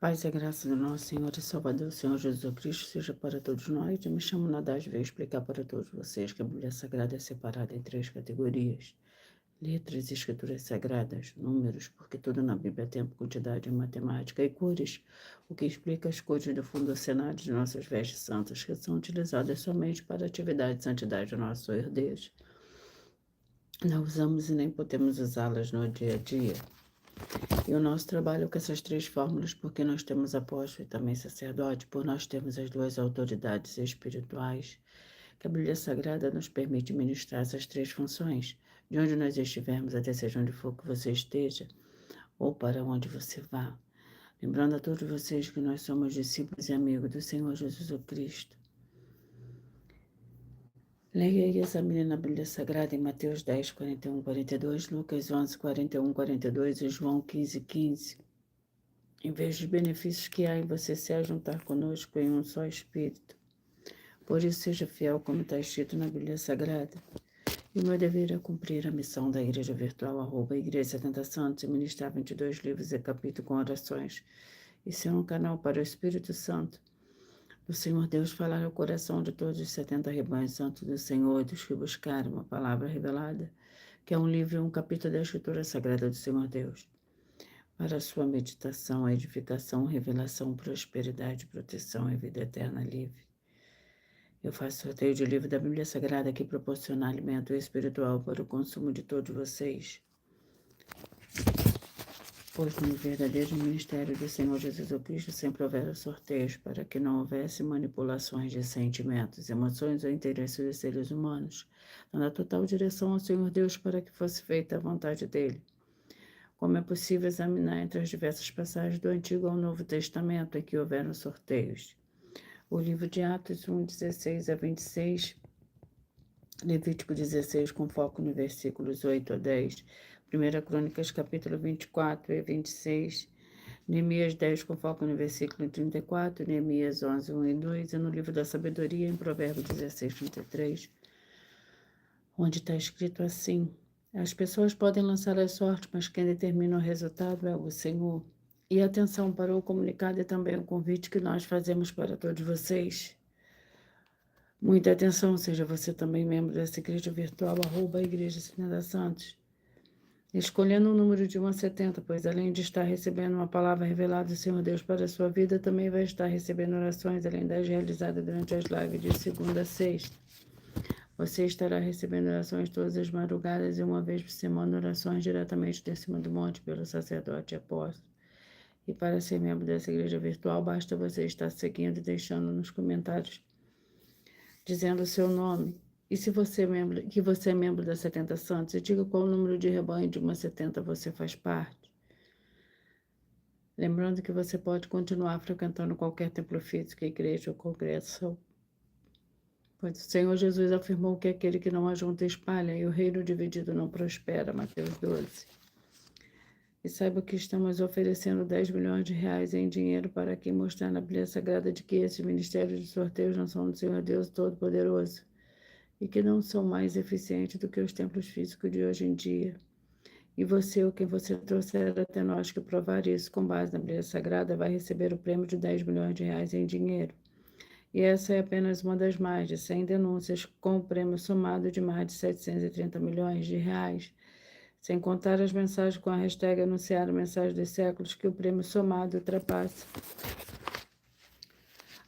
Paz e graça do nosso Senhor e Salvador, Senhor Jesus Cristo, seja para todos nós. Eu me chamo Nadaz, veio explicar para todos vocês que a Bíblia Sagrada é separada em 3 categorias: letras e escrituras sagradas, números, porque tudo na Bíblia é tempo, quantidade, matemática e cores, o que explica as cores do fundo do cenário de nossas vestes santas, que são utilizadas somente para a atividade e santidade do nosso Deus. Não usamos e nem podemos usá-las no dia a dia. E o nosso trabalho com essas 3 fórmulas, porque nós temos apóstolo e também sacerdote, por nós termos as 2 autoridades espirituais, que a Bíblia Sagrada nos permite ministrar essas 3 funções, de onde nós estivermos, até seja onde for que você esteja, ou para onde você vá. Lembrando a todos vocês que nós somos discípulos e amigos do Senhor Jesus Cristo. Leia e examine na Bíblia Sagrada em Mateus 10, 41, 42, Lucas 11, 41, 42 e João 15, 15. Em vez dos benefícios que há em você se ajuntar conosco em um só Espírito. Por isso, seja fiel como está escrito na Bíblia Sagrada. E o meu dever é cumprir a missão da Igreja Virtual, @Igreja 70 Santos, e ministrar 22 livros e capítulos com orações. E ser um canal para o Espírito Santo do Senhor Deus falar ao coração de todos os 70 rebanhos santos do Senhor e dos que buscarem uma palavra revelada, que é um livro e um capítulo da Escritura Sagrada do Senhor Deus, para a sua meditação, edificação, revelação, prosperidade, proteção e vida eterna livre. Eu faço sorteio de livro da Bíblia Sagrada que proporciona alimento espiritual para o consumo de todos vocês. Pois no verdadeiro ministério do Senhor Jesus Cristo sempre houveram sorteios para que não houvesse manipulações de sentimentos, emoções ou interesses dos seres humanos, dando a total direção ao Senhor Deus para que fosse feita a vontade dele. Como é possível examinar entre as diversas passagens do Antigo ao Novo Testamento em que houveram sorteios? O livro de Atos 1, 16 a 26, Levítico 16, com foco nos versículos 8 a 10, 1 Crônicas, capítulo 24 e 26, Neemias 10, com foco no versículo 34, Neemias 11, 1 e 2, e no livro da Sabedoria, em Provérbios 16, 33, onde está escrito assim: as pessoas podem lançar as sortes, mas quem determina o resultado é o Senhor. E atenção para o comunicado e também o convite que nós fazemos para todos vocês. Muita atenção, seja você também membro dessa igreja virtual, @Igreja 70 Santos. Escolhendo um número de 1 a 70, pois além de estar recebendo uma palavra revelada do Senhor Deus para a sua vida, também vai estar recebendo orações, além das realizadas durante as lives de segunda a sexta. Você estará recebendo orações todas as madrugadas e uma vez por semana orações diretamente de cima do monte pelo sacerdote e apóstolo. E para ser membro dessa igreja virtual, basta você estar seguindo e deixando nos comentários dizendo o seu nome. E se você é membro da 70 Santos, diga qual número de rebanho de uma 70 você faz parte. Lembrando que você pode continuar frequentando qualquer templo físico, igreja ou congregação, pois o Senhor Jesus afirmou que aquele que não ajunta espalha, e o reino dividido não prospera, Mateus 12. E saiba que estamos oferecendo 10 milhões de reais em dinheiro para aqui mostrar na Bíblia Sagrada de que esses ministérios de sorteios não são do Senhor Deus Todo-Poderoso e que não são mais eficientes do que os templos físicos de hoje em dia. E você, ou quem você trouxer até nós que provar isso com base na Bíblia Sagrada, vai receber o prêmio de 10 milhões de reais em dinheiro. E essa é apenas uma das mais de 100 denúncias, com o prêmio somado de mais de 730 milhões de reais, sem contar as mensagens com a hashtag anunciar a mensagem dos séculos, que o prêmio somado ultrapassa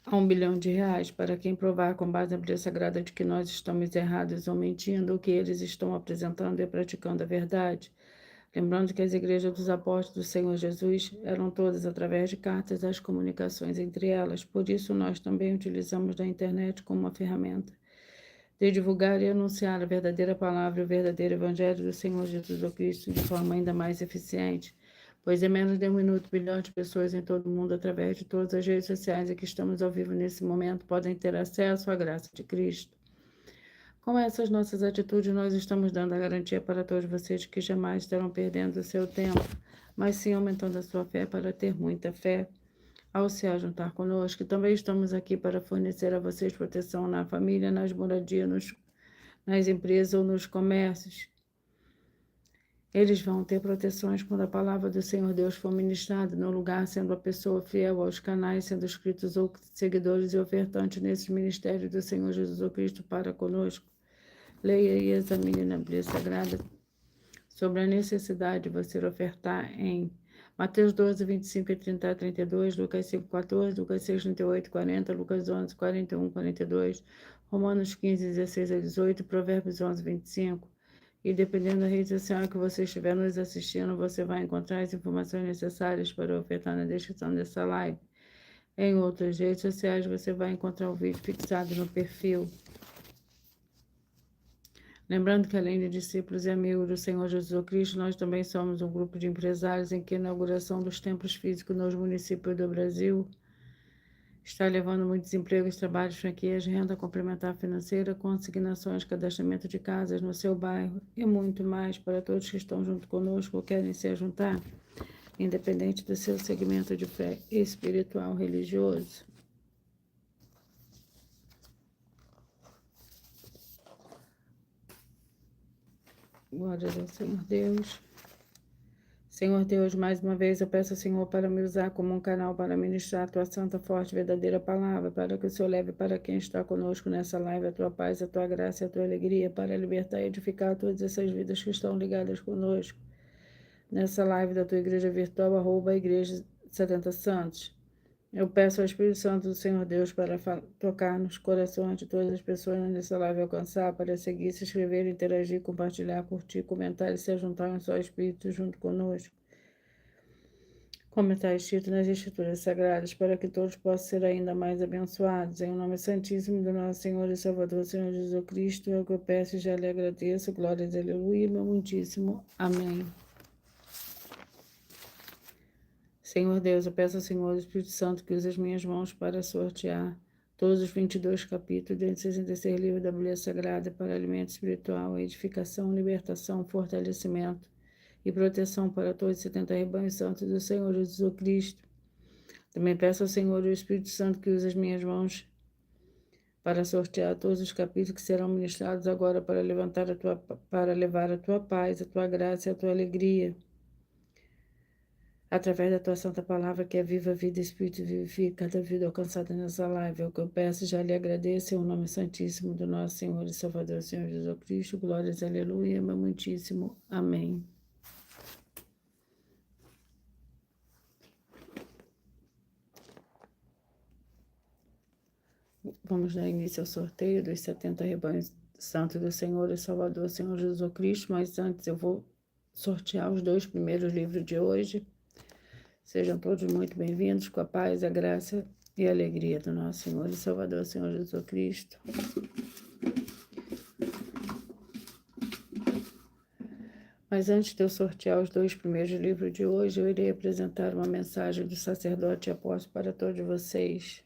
a 1 bilhão de reais para quem provar com base na Bíblia Sagrada de que nós estamos errados ou mentindo, ou que eles estão apresentando e praticando a verdade. Lembrando que as igrejas dos apóstolos do Senhor Jesus eram todas através de cartas, as comunicações entre elas. Por isso, nós também utilizamos da internet como uma ferramenta de divulgar e anunciar a verdadeira palavra e o verdadeiro evangelho do Senhor Jesus Cristo de forma ainda mais eficiente, pois em menos de 1 minuto, bilhões de pessoas em todo o mundo, através de todas as redes sociais em que estamos ao vivo nesse momento, podem ter acesso à graça de Cristo. Com essas nossas atitudes, nós estamos dando a garantia para todos vocês que jamais estarão perdendo o seu tempo, mas sim aumentando a sua fé para ter muita fé. Ao se ajuntar conosco, também estamos aqui para fornecer a vocês proteção na família, nas moradias, nas empresas ou nos comércios. Eles vão ter proteções quando a palavra do Senhor Deus for ministrada no lugar, sendo a pessoa fiel aos canais, sendo inscritos ou seguidores e ofertantes nesses ministérios do Senhor Jesus Cristo para conosco. Leia e examine na Bíblia Sagrada sobre a necessidade de você ofertar em Mateus 12, 25 e 30 a 32, Lucas 5, 14, Lucas 6, 38 e 40, Lucas 11, 41 e 42, Romanos 15, 16 a 18, Provérbios 11, 25. E dependendo da rede social que você estiver nos assistindo, você vai encontrar as informações necessárias para ofertar na descrição dessa live. Em outras redes sociais, você vai encontrar o vídeo fixado no perfil. Lembrando que, além de discípulos e amigos do Senhor Jesus Cristo, nós também somos um grupo de empresários em que a inauguração dos templos físicos nos municípios do Brasil está levando muitos empregos, trabalhos, franquias, renda complementar financeira, consignações, cadastramento de casas no seu bairro e muito mais para todos que estão junto conosco ou querem se juntar, independente do seu segmento de fé espiritual religioso. Glórias ao Senhor Deus. Senhor Deus, mais uma vez eu peço ao Senhor para me usar como um canal para ministrar a tua santa, forte, verdadeira palavra, para que o Senhor leve para quem está conosco nessa live a tua paz, a tua graça e a tua alegria, para libertar e edificar todas essas vidas que estão ligadas conosco nessa live da tua igreja virtual, @igreja 70 Santos. Eu peço ao Espírito Santo do Senhor Deus para tocar nos corações de todas as pessoas nessa live alcançar, para seguir, se inscrever, interagir, compartilhar, curtir, comentar e se juntar em só Espírito junto conosco. Como está escrito nas Escrituras Sagradas, para que todos possam ser ainda mais abençoados. Em nome santíssimo do nosso Senhor e Salvador, Senhor Jesus Cristo, é o que eu peço e já lhe agradeço. Glórias, aleluia, meu muitíssimo amém. Senhor Deus, eu peço ao Senhor Espírito Santo que use as minhas mãos para sortear todos os 22 capítulos de 66 livros da Bíblia Sagrada para alimento espiritual, edificação, libertação, fortalecimento e proteção para todos os 70 rebanhos santos do Senhor Jesus Cristo. Também peço ao Senhor o Espírito Santo que use as minhas mãos para sortear todos os capítulos que serão ministrados agora para levar a tua paz, a tua graça e a tua alegria. Através da tua santa palavra, que é viva, vida, espírito, vivifica cada vida alcançada nessa live. É o que eu peço e já lhe agradeço em nome santíssimo do nosso Senhor e Salvador, Senhor Jesus Cristo. Glórias, aleluia, meu muitíssimo amém. Vamos dar início ao sorteio dos 70 rebanhos santos do Senhor e Salvador, Senhor Jesus Cristo. Mas antes eu vou sortear os 2 primeiros livros de hoje. Sejam todos muito bem-vindos com a paz, a graça e a alegria do nosso Senhor e Salvador, Senhor Jesus Cristo. Mas antes de eu sortear os 2 primeiros livros de hoje, eu irei apresentar uma mensagem do sacerdote e apóstolo para todos vocês.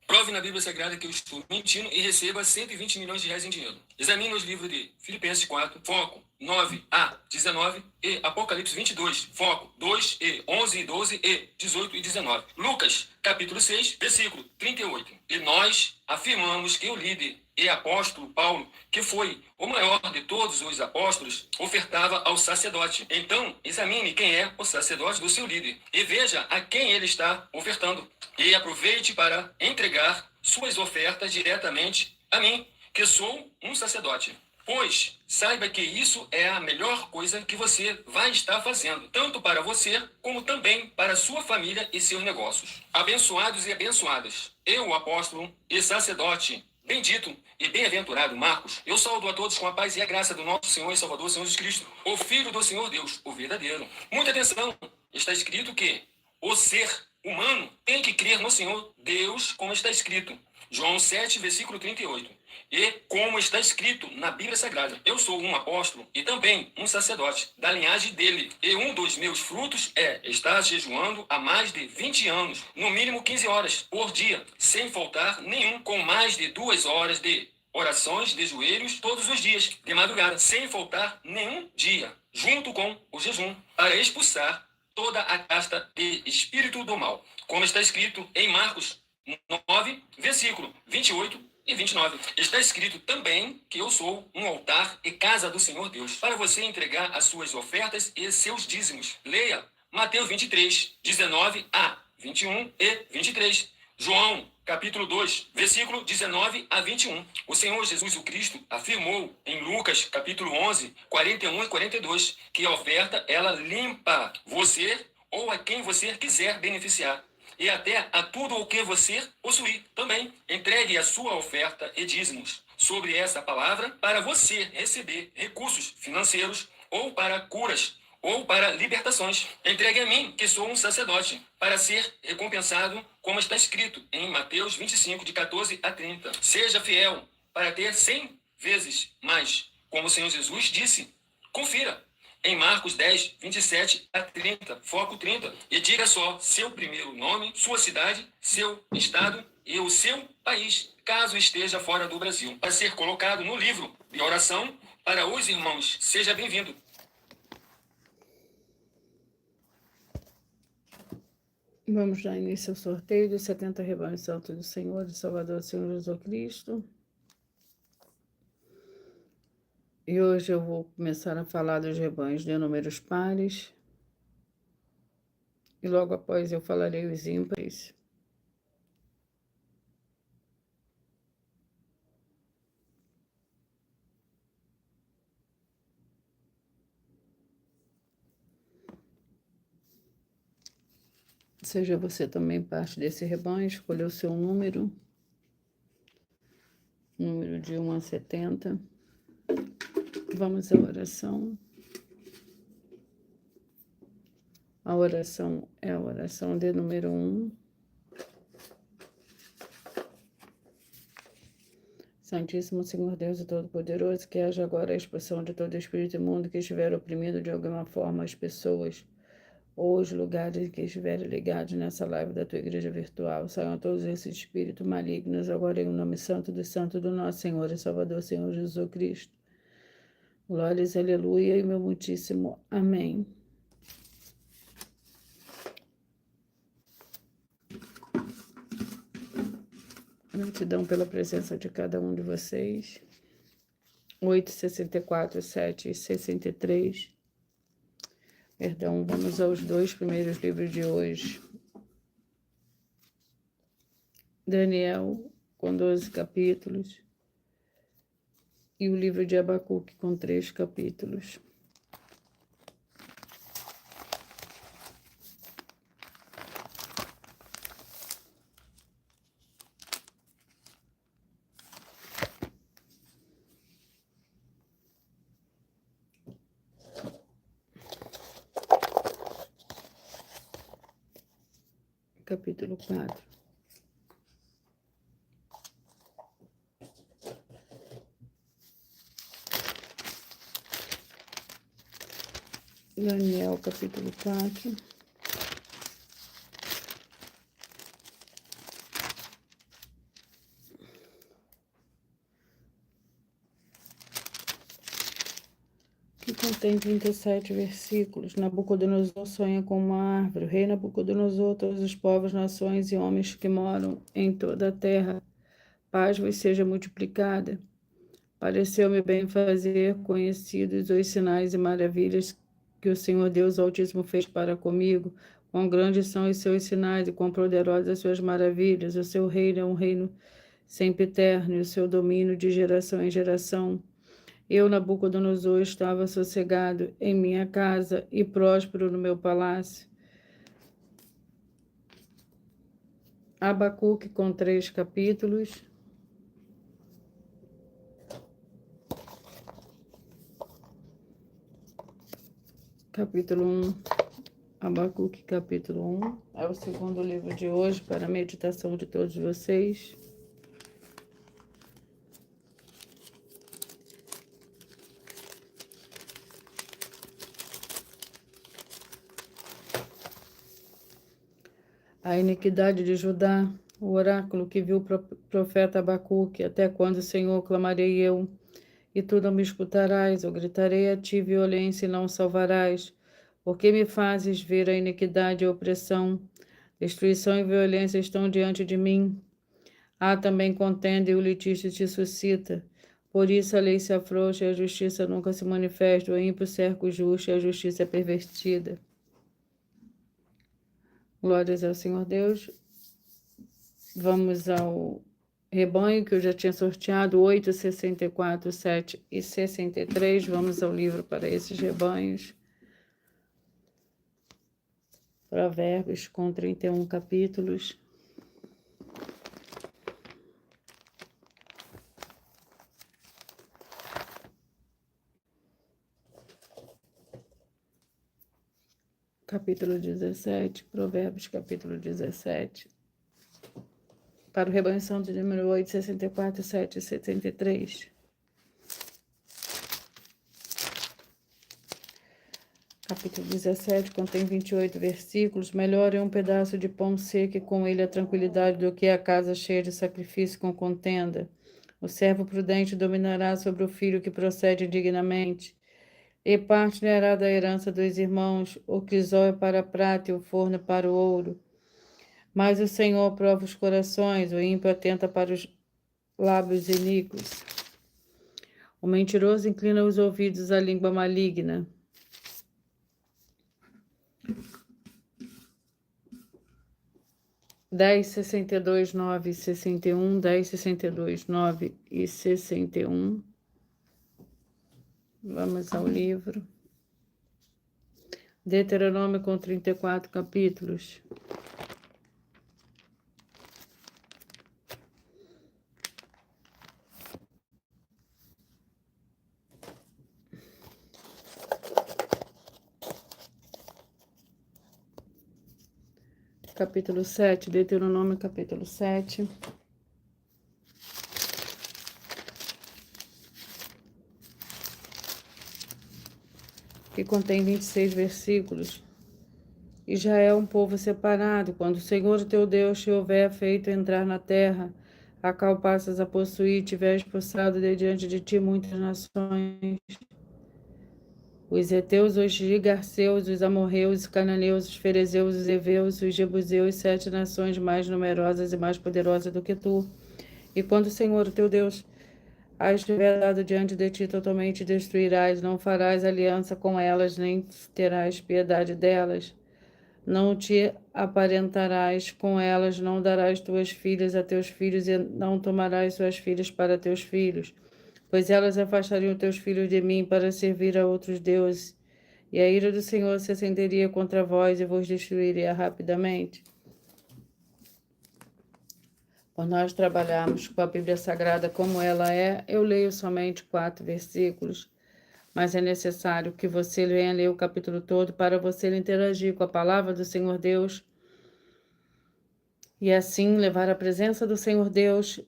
Prove na Bíblia Sagrada que eu estou mentindo e receba 120 milhões de reais em dinheiro. Examine os livros de Filipenses 4, foco 9 a 19 e Apocalipse 22, foco 2 e 11 e 12 e 18 e 19. Lucas, capítulo 6, versículo 38. E nós afirmamos que o líder e apóstolo Paulo, que foi o maior de todos os apóstolos, ofertava ao sacerdote. Então, examine quem é o sacerdote do seu líder e veja a quem ele está ofertando. E aproveite para entregar suas ofertas diretamente a mim, que sou um sacerdote. Pois saiba que isso é a melhor coisa que você vai estar fazendo, tanto para você, como também para sua família e seus negócios. Abençoados e abençoadas, eu, apóstolo e sacerdote, bendito e bem-aventurado Marcos, eu saúdo a todos com a paz e a graça do nosso Senhor e Salvador, Senhor Jesus Cristo, o Filho do Senhor Deus, o verdadeiro. Muita atenção, está escrito que o ser humano tem que crer no Senhor Deus, como está escrito. João 7, versículo 38. E como está escrito na Bíblia Sagrada, eu sou um apóstolo e também um sacerdote da linhagem dele. E um dos meus frutos é estar jejuando há mais de 20 anos, no mínimo 15 horas por dia, sem faltar nenhum, com mais de 2 horas de orações de joelhos todos os dias, de madrugada, sem faltar nenhum dia, junto com o jejum, para expulsar toda a casta de espírito do mal, como está escrito em Marcos 9, versículo 28 e 29. Está escrito também que eu sou um altar e casa do Senhor Deus, para você entregar as suas ofertas e seus dízimos. Leia Mateus 23, 19 a 21 e 23. João, capítulo 2, versículo 19 a 21. O Senhor Jesus o Cristo afirmou em Lucas, capítulo 11, 41 e 42, que a oferta, ela limpa você ou a quem você quiser beneficiar, e até a tudo o que você possuir também. Entregue a sua oferta e dízimos sobre essa palavra para você receber recursos financeiros ou para curas ou para libertações. Entregue a mim, que sou um sacerdote, para ser recompensado, como está escrito em Mateus 25, de 14 a 30. Seja fiel para ter 100 vezes mais, como o Senhor Jesus disse. Confira em Marcos 10, 27 a 30, foco 30, e diga só seu primeiro nome, sua cidade, seu estado e o seu país, caso esteja fora do Brasil, para ser colocado no livro de oração para os irmãos. Seja bem-vindo. Vamos dar início ao sorteio dos 70 rebanhos santos do Senhor e Salvador, Senhor Jesus Cristo. E hoje eu vou começar a falar dos rebanhos de números pares. E logo após eu falarei os ímpares. Seja você também parte desse rebanho, escolha o seu número de 1 a 70. Vamos à oração. A oração é a oração de número 1. Santíssimo Senhor Deus e Todo-Poderoso, que haja agora a expulsão de todo espírito imundo que estiver oprimindo de alguma forma as pessoas ou os lugares que estiverem ligados nessa live da tua igreja virtual. Saiam todos esses espíritos malignos agora em nome santo do nosso Senhor e Salvador, Senhor Jesus Cristo. Glórias, aleluia e meu muitíssimo amém. Gratidão pela presença de cada um de vocês. 8, 64, 7 e 63. Perdão, vamos aos 2 primeiros livros de hoje. Daniel, com 12 capítulos. E o livro de Abacuque, com 3 capítulos. Capítulo 4. Daniel, capítulo 4. Que contém 37 versículos. Nabucodonosor sonha com uma árvore. O rei Nabucodonosor, todos os povos, nações e homens que moram em toda a terra, paz vos seja multiplicada. Pareceu-me bem fazer conhecidos os sinais e maravilhas que o Senhor Deus Altíssimo fez para comigo. Quão grandes são os seus sinais e quão poderosas as suas maravilhas. O seu reino é um reino sempre eterno e o seu domínio de geração em geração. Eu, Nabucodonosor, estava sossegado em minha casa e próspero no meu palácio. Abacuque, com 3 capítulos. Capítulo 1. Abacuque, capítulo 1. É o segundo livro de hoje para a meditação de todos vocês. A iniquidade de Judá, o oráculo que viu o profeta Abacuque, até quando, Senhor, clamarei eu, e tu não me escutarás, eu gritarei a ti violência e não salvarás, porque me fazes ver a iniquidade e a opressão, destruição e violência estão diante de mim. Há também contenda e o litígio se suscita. Por isso a lei se afrouxa e a justiça nunca se manifesta. O ímpio cerca o justo e a justiça é pervertida. Glórias ao Senhor Deus. Vamos ao rebanho que eu já tinha sorteado, 8, 64, 7 e 63. Vamos ao livro para esses rebanhos. Provérbios com 31 capítulos. Capítulo 17, Provérbios, capítulo 17. Para o rebanho santo de número 8, 64, 7 e 73. Capítulo 17 contém 28 versículos. Melhor é um pedaço de pão seco e com ele a tranquilidade do que a casa cheia de sacrifício com contenda. O servo prudente dominará sobre o filho que procede indignamente. E partilhará da herança dos irmãos, o crisol é para a prata e o forno para o ouro. Mas o Senhor prova os corações, o ímpio atenta para os lábios iníquos. O mentiroso inclina os ouvidos à língua maligna. Dez, 62, 9 e 61, 10, 62, 9 e 61. Vamos ao livro. Deuteronômio com 34 capítulos. Capítulo 7, Deuteronômio capítulo 7. Que contém 26 versículos. Israel é um povo separado. Quando o Senhor teu Deus te houver feito entrar na terra, a qual passas a possuir, tiver expulsado de diante de ti muitas nações, os heteus, os gigarceus, os amorreus, os cananeus, os ferezeus, os heveus, os jebuseus, 7 nações mais numerosas e mais poderosas do que tu. E quando o Senhor teu Deus as tiver dado diante de ti, totalmente destruirás, não farás aliança com elas, nem terás piedade delas. Não te aparentarás com elas, não darás tuas filhas a teus filhos, e não tomarás suas filhas para teus filhos, pois elas afastariam teus filhos de mim para servir a outros deuses, e a ira do Senhor se acenderia contra vós e vos destruiria rapidamente. Por nós trabalharmos com a Bíblia Sagrada como ela é, eu leio somente 4 versículos, mas é necessário que você venha ler o capítulo todo para você interagir com a palavra do Senhor Deus e assim levar a presença do Senhor Deus,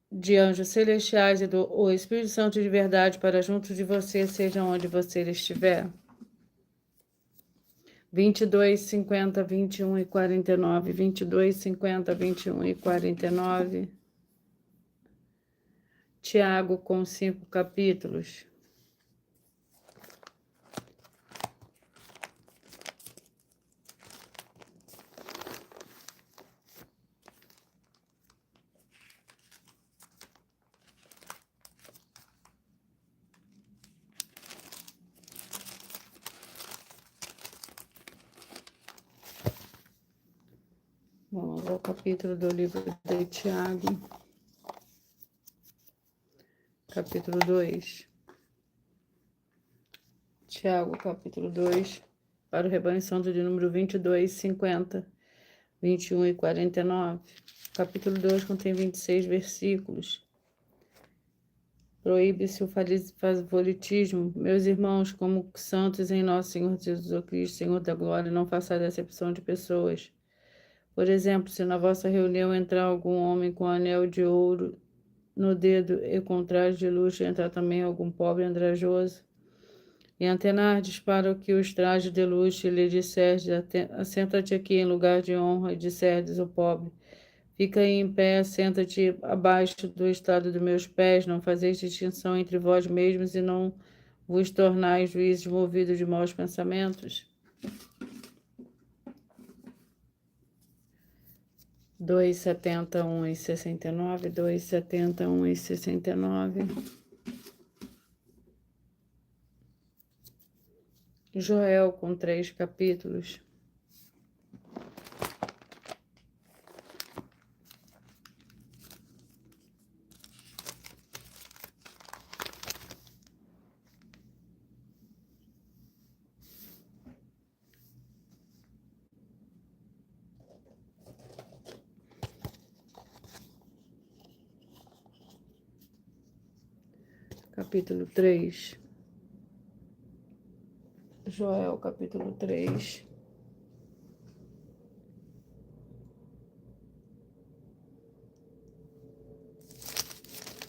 de anjos celestiais e do Espírito Santo de verdade para junto de você, seja onde você estiver. 22, 50, 21 e 49. 22, 50, 21 e 49. Tiago com 5 capítulos. Vamos ao capítulo do livro de Tiago. Capítulo 2. Tiago, capítulo 2, para o rebanho santo de número 22, 50, 21 e 49. Capítulo 2 contém 26 versículos. Proíbe-se o favoritismo. Meus irmãos, como santos em nosso Senhor Jesus Cristo, Senhor da glória, não façais acepção de pessoas. Por exemplo, se na vossa reunião entrar algum homem com anel de ouro no dedo e com traje de luxo, entrar também algum pobre andrajoso, e antenardes para o que os trajes de luxo lhe disserdes, assenta-te aqui em lugar de honra, e disserdes o pobre, fica aí em pé, assenta-te abaixo do estado dos meus pés, não fazeis distinção entre vós mesmos e não vos tornais juízes movidos de maus pensamentos. 271 e 69, 271 e 69. Joel com 3 capítulos. Capítulo 3. Joel, capítulo 3.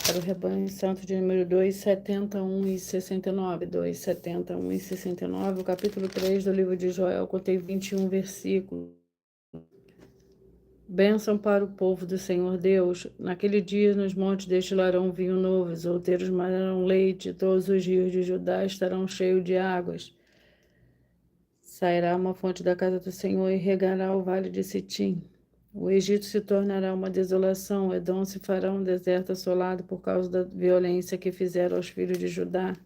Para o rebanho santo de número 271 e 69. 271 e 69. O capítulo 3 do livro de Joel contém 21 versículos. Bênção para o povo do Senhor Deus. Naquele dia, nos montes destilarão vinho novo, os outeiros manarão leite, todos os rios de Judá estarão cheios de águas. Sairá uma fonte da casa do Senhor e regará o vale de Sitim. O Egito se tornará uma desolação, Edom se fará um deserto assolado por causa da violência que fizeram aos filhos de Judá,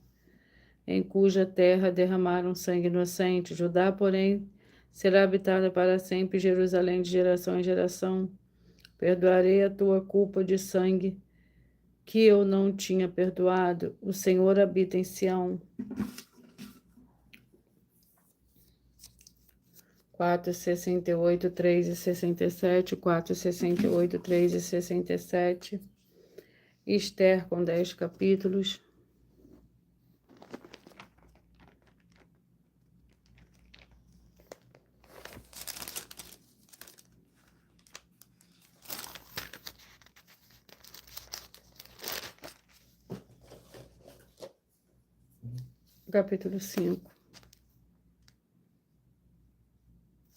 em cuja terra derramaram sangue inocente. Judá, porém, será habitada para sempre, Jerusalém de geração em geração. Perdoarei a tua culpa de sangue que eu não tinha perdoado. O Senhor habita em Sião. 4:68, 3:67, 4:68, 3:67. Esther com 10 capítulos. Capítulo 5.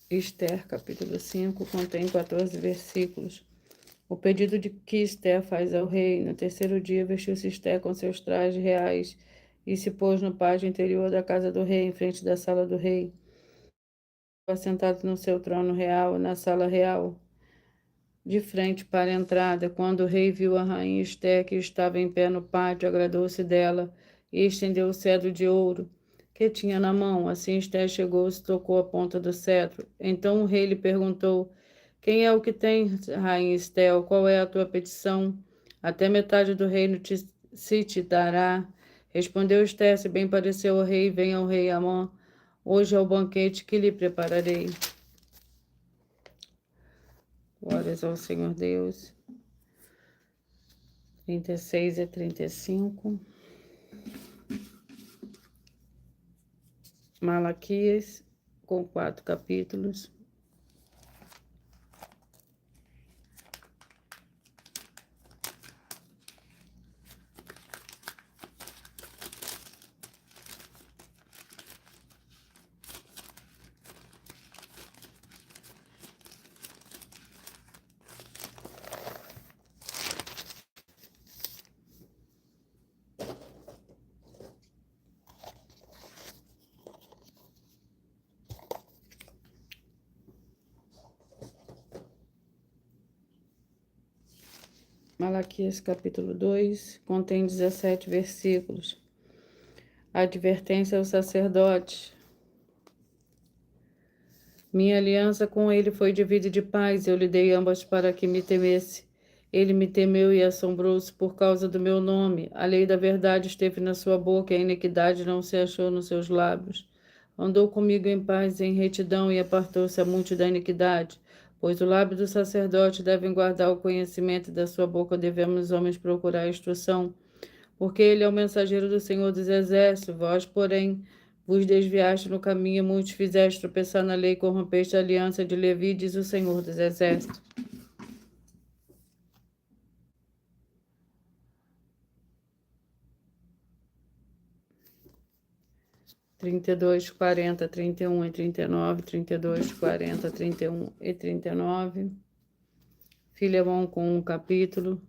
Esther, capítulo 5, contém 14 versículos. O pedido de que Esther faz ao rei. No terceiro dia, vestiu-se Esther com seus trajes reais e se pôs no pátio interior da casa do rei, em frente da sala do rei. Assentado no seu trono real, na sala real, de frente para a entrada. Quando o rei viu a rainha Esther, que estava em pé no pátio, agradou-se dela e estendeu o cetro de ouro que tinha na mão. Assim Esther chegou-se e tocou a ponta do cetro. Então o rei lhe perguntou: quem é o que tem, rainha Esther? Qual é a tua petição? Até metade do reino se te dará. Respondeu Esther: se bem pareceu ao rei, venha ao rei Amon. Hoje é o banquete que lhe prepararei. Glórias ao Senhor Deus. 36 e 35. Malaquias, com 4 capítulos. Malaquias capítulo 2, contém 17 versículos. Advertência ao sacerdote. Minha aliança com ele foi de vida e de paz, eu lhe dei ambas para que me temesse. Ele me temeu e assombrou-se por causa do meu nome. A lei da verdade esteve na sua boca, e a iniquidade não se achou nos seus lábios. Andou comigo em paz e em retidão, e apartou-se a multidão da iniquidade. Pois o lábio do sacerdote devem guardar o conhecimento, e da sua boca devemos homens procurar a instrução. Porque ele é o mensageiro do Senhor dos Exércitos, vós, porém, vos desviaste no caminho, muitos fizeste tropeçar na lei, corrompeste a aliança de Levi, diz o Senhor dos Exércitos. Trinta e dois, 40, 31 e 39, 32, 40, 31 e 39. Filemão com 1 capítulo.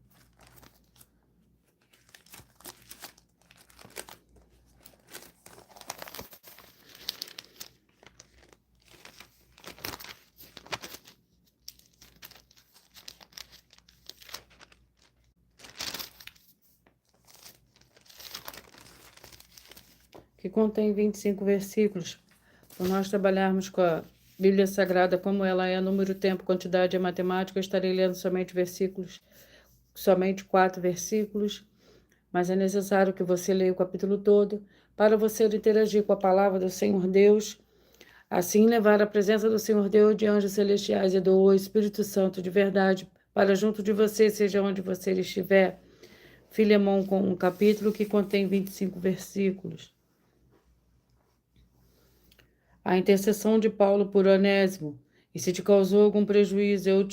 que contém 25 versículos. Por nós trabalharmos com a Bíblia Sagrada como ela é, número, tempo, quantidade e matemática, eu estarei lendo somente 4 versículos, mas é necessário que você leia o capítulo todo para você interagir com a palavra do Senhor Deus, assim levar a presença do Senhor Deus de anjos celestiais e do Espírito Santo de verdade para junto de você, seja onde você estiver. Filemão, com um capítulo que contém 25 versículos. A intercessão de Paulo por Onésimo. E se te causou algum prejuízo,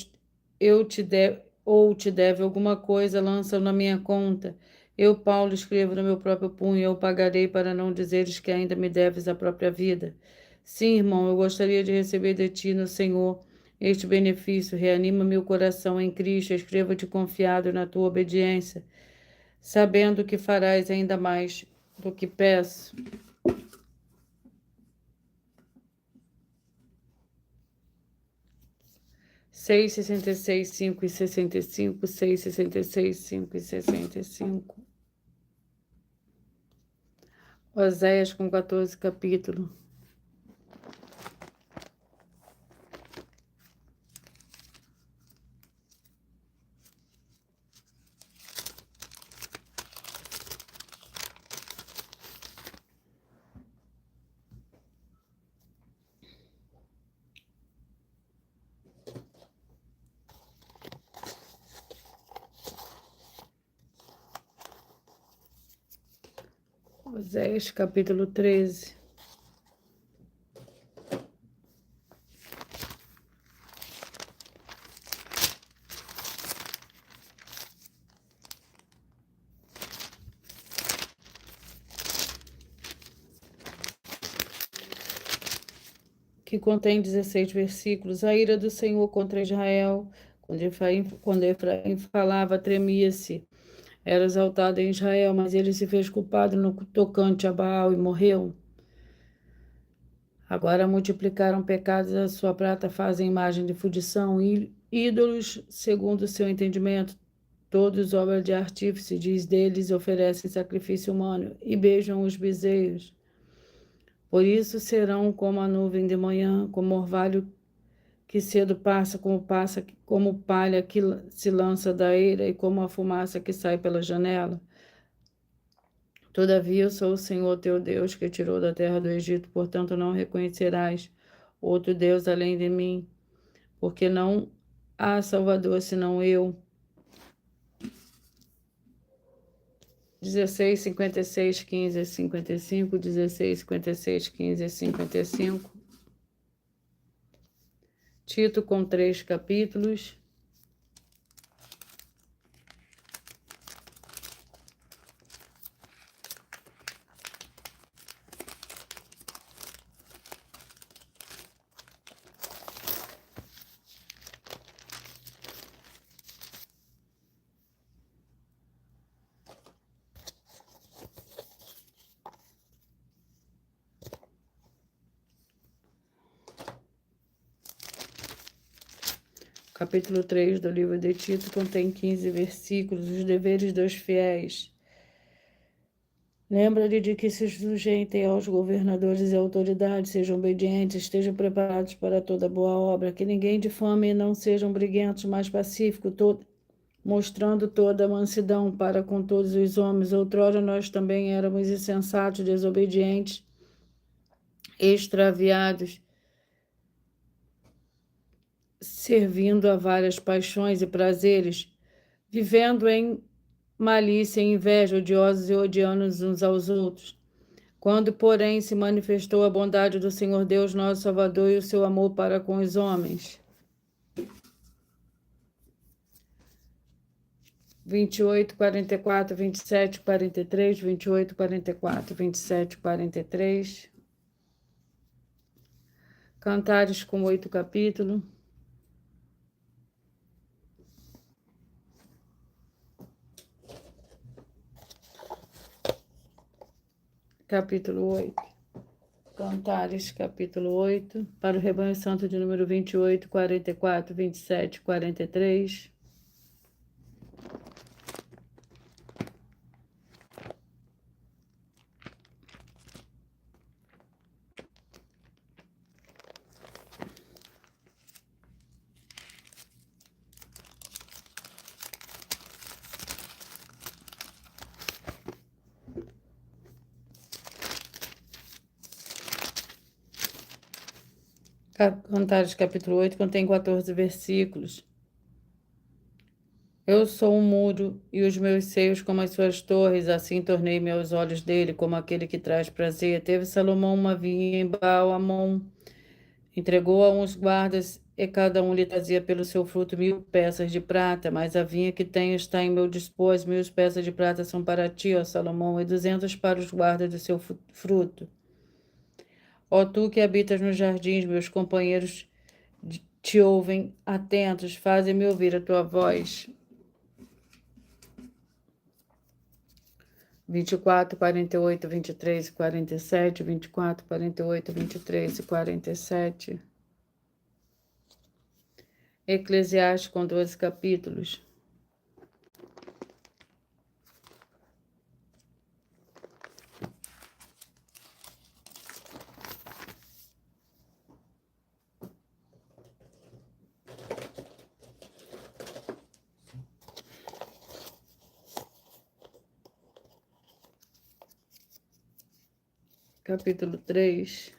te deve alguma coisa, lança-o na minha conta. Eu, Paulo, escrevo no meu próprio punho, eu pagarei, para não dizeres que ainda me deves a própria vida. Sim, irmão, eu gostaria de receber de ti no Senhor este benefício. Reanima meu coração em Cristo, escreva-te confiado na tua obediência, sabendo que farás ainda mais do que peço. 6,66, 5,65, 6,66, 5,65. Oséias com 14 capítulo. Oséias capítulo 13. Que contém 16 versículos. A ira do Senhor contra Israel. Quando Efraim falava, tremia-se. Era exaltado em Israel, mas ele se fez culpado no tocante a Baal e morreu. Agora multiplicaram pecados, a sua prata fazem imagem de fundição, ídolos segundo o seu entendimento, todos obra de artífice, diz deles, oferecem sacrifício humano e beijam os bezerros. Por isso serão como a nuvem de manhã, como orvalho que cedo passa, como palha que se lança da eira e como a fumaça que sai pela janela. Todavia eu sou o Senhor teu Deus, que tirou da terra do Egito, portanto não reconhecerás outro Deus além de mim, porque não há Salvador senão eu. 16, 56, 15, 55, 16, 56, 15, 55. Tito com 3 capítulos. Capítulo 3 do livro de Tito contém 15 versículos, os deveres dos fiéis. Lembra-lhe de que se sujeitem aos governadores e autoridades, sejam obedientes, estejam preparados para toda boa obra, que ninguém difame e não sejam briguentos, mas pacíficos, mostrando toda a mansidão para com todos os homens. Outrora nós também éramos insensatos, desobedientes, extraviados, servindo a várias paixões e prazeres, vivendo em malícia e inveja, odiosos e odiando uns aos outros. Quando, porém, se manifestou a bondade do Senhor Deus, nosso Salvador, e o seu amor para com os homens. 28, 44, 27, 43, 28, 44, 27, 43. Cantares com 8 capítulos. Capítulo 8. Cantares, capítulo 8. Para o rebanho santo de número 28, 44, 27, 43. Cantares capítulo 8 contém 14 versículos. Eu sou um muro e os meus seios como as suas torres, assim tornei meus olhos dele como aquele que traz prazer. Teve Salomão uma vinha em Baal-Hamon, entregou a uns guardas e cada um lhe trazia pelo seu fruto 1000 peças de prata, mas a vinha que tenho está em meu dispor, 1000 peças de prata são para ti, ó Salomão, e 200 para os guardas do seu fruto. Ó tu que habitas nos jardins, meus companheiros te ouvem atentos, fazem-me ouvir a tua voz. 24, 48, 23 e 47, 24, 48, 23 e 47. Eclesiastes com 12 capítulos. Capítulo 3.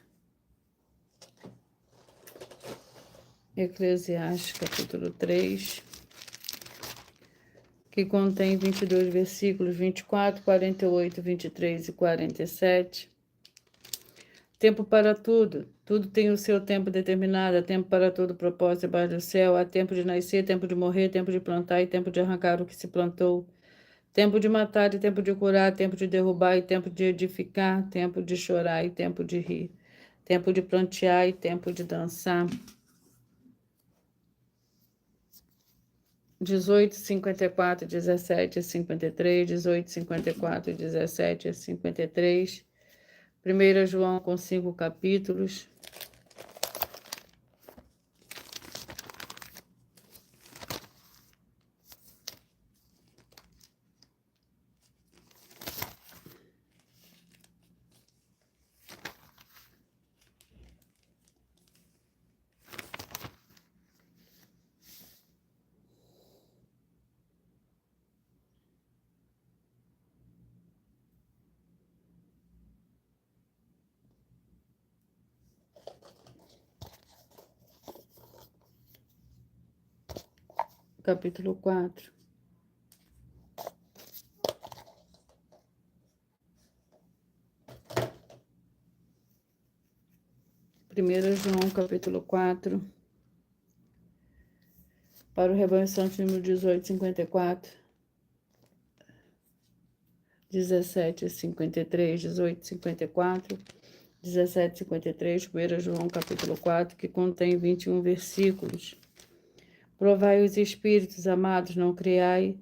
Eclesiastes, capítulo 3, que contém 22 versículos, 24, 48, 23 e 47. Tempo para tudo. Tudo tem o seu tempo determinado. Há tempo para todo propósito debaixo do céu. Há tempo de nascer, tempo de morrer, tempo de plantar e tempo de arrancar o que se plantou. Tempo de matar e tempo de curar, tempo de derrubar e tempo de edificar, tempo de chorar e tempo de rir, tempo de plantear e tempo de dançar. 18, 54, 17 e 53, 18, 54, 17 e 53. 1 João com 5 capítulos. Capítulo 4. Primeiro João, capítulo 4. Para o Rebanho Santo, número 18, 54. 17, 53, 18, 54. 17, 53. 1 João, capítulo 4, que contém 21 versículos. Provai os espíritos, amados, não criai